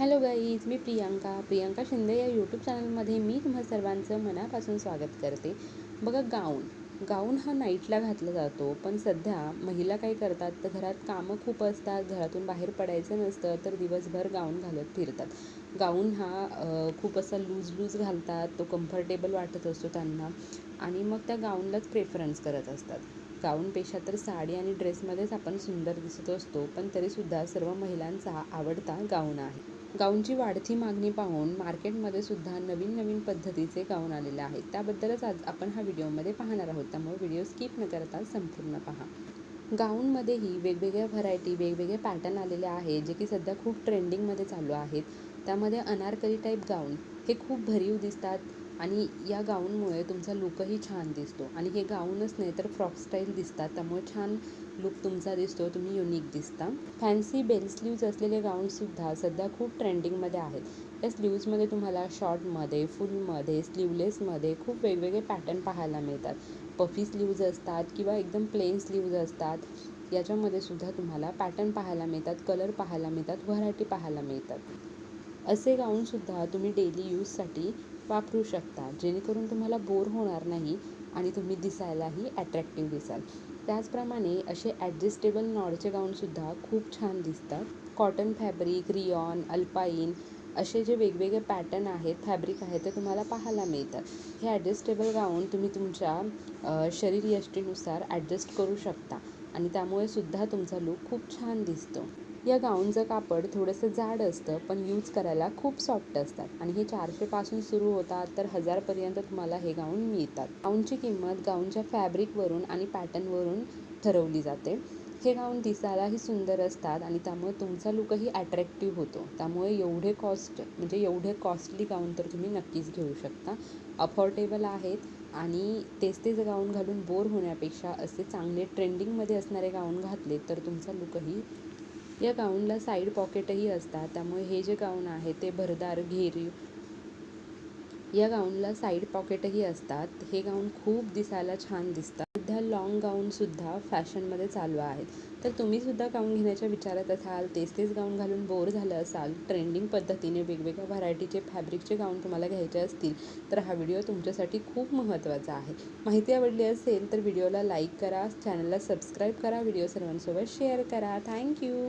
Hello guys, मी प्रियांका शिंदे या YouTube चॅनलमध्ये मी तुम्हा सर्वांचं मनापासून स्वागत करते. बघा, गाऊन हा नाईटला घातला जातो, पण सध्या महिला काय करतात तर घरात कामं खूप असतात, घरातून बाहेर पडायचं नसतं तर दिवसभर गाऊन घालत फिरतात. गाऊन हा खूप असा लूज घालतात, तो कम्फर्टेबल वाटत असतो त्यांना आणि मग त्या गाऊनलाच प्रेफरन्स करत असतात. गाऊनपेक्षा तर साडी आणि ड्रेसमध्येच आपण सुंदर दिसत असतो, पण तरीसुद्धा सर्व महिलांचा आवडता गाऊन आहे. गाऊनची वाढती मागणी पाहून मार्केटमध्ये सुद्धा नवीन पद्धतीचे गाऊन आलेले आहेत. त्याबद्दलच आज आपण हा व्हिडिओमध्ये पाहणार आहोत, त्यामुळे व्हिडिओ स्किप न करता संपूर्ण पहा. गाऊनमध्येही वेगवेगळ्या व्हरायटी, वेगवेगळे पॅटर्न आलेले आहेत, जे की सध्या खूप ट्रेंडिंगमध्ये चालू आहेत. त्यामध्ये अनारकली टाईप गाऊन हे खूप भरीव दिसतात आणि या गाऊनमुळे तुमचा लुकही छान दिसतो. आणि हे गाऊनच नाही तर फ्रॉक स्टाईल दिसतात, त्यामुळे छान लुक तुमचा दिसतो, तुम्ही युनिक दिसता. फॅन्सी बेल स्लीव्ज असलेले गाऊनसुद्धा सध्या खूप ट्रेंडिंगमध्ये आहेत. या स्लीव्जमध्ये तुम्हाला शॉर्टमध्ये, फुलमध्ये, स्लीवलेसमध्ये खूप वेगवेगळे पॅटर्न पाहायला मिळतात. पफी स्लीव्ज असतात किंवा एकदम प्लेन स्लीव्ज असतात. याच्यामध्ये सुद्धा तुम्हाला पॅटर्न पाहायला मिळतात, कलर पाहायला मिळतात, व्हरायटी पाहायला मिळतात. असे गाऊनसुद्धा तुम्ही डेली यूजसाठी वापरू शकता, जेणेकरून तुम्हाला बोर होणार नाही आणि तुम्ही दिसायलाही ॲट्रॅक्टिव्ह दिसाल. त्याचप्रमाणे असे ॲडजस्टेबल नॉडचे गाऊनसुद्धा खूप छान दिसतात. कॉटन फॅब्रिक, रियॉन, अल्पाईन असे जे वेगवेगळे पॅटर्न आहेत, फॅब्रिक आहेत, ते तुम्हाला पाहायला मिळतात. हे ॲडजस्टेबल गाऊन तुम्ही तुमच्या शरीरयष्टीनुसार ॲडजस्ट करू शकता आणि त्यामुळे सुद्धा तुमचा लूक खूप छान दिसतो. या गाऊनचं कापड थोडंसं जाड असतं, पण यूज करायला खूप सॉफ्ट असतात आणि हे 400पासून सुरू होतात तर 1000पर्यंत तुम्हाला हे गाऊन मिळतात. गाऊनची किंमत गाऊनच्या फॅब्रिकवरून आणि पॅटर्नवरून ठरवली जाते. हे गाऊन दिसायलाही सुंदर असतात आणि त्यामुळे तुमचा लुकही ॲट्रॅक्टिव्ह होतो. त्यामुळे एवढे कॉस्टली गाऊन तर तुम्ही नक्कीच घेऊ शकता. अफोर्डेबल आहेत आणि तेच गाऊन घालून बोर होण्यापेक्षा असे चांगले ट्रेंडिंगमध्ये असणारे गाऊन घातले तर तुमचा लुकही. या गाऊनला साईड पॉकेटही असतात, त्यामुळे हे जे गाऊन आहे ते भरदार घेरी. या गाऊनला साईड पॉकेटही असतात. हे गाऊन खूप दिसायला छान दिसतात. सध्या लॉंग गाऊनसुद्धा फॅशनमध्ये चालू आहेत. तर तुम्हीसुद्धा गाऊन घेण्याच्या विचारात असाल, तेच गाऊन घालून बोर झालं असाल, ट्रेंडिंग पद्धतीने वेगवेगळ्या व्हरायटीचे फॅब्रिकचे गाऊन तुम्हाला घ्यायचे असतील तर हा व्हिडिओ तुमच्यासाठी खूप महत्त्वाचा आहे. माहिती आवडली असेल तर व्हिडिओला लाईक करा, चॅनलला सबस्क्राईब करा, व्हिडिओ सर्वांसोबत शेअर करा. थँक्यू.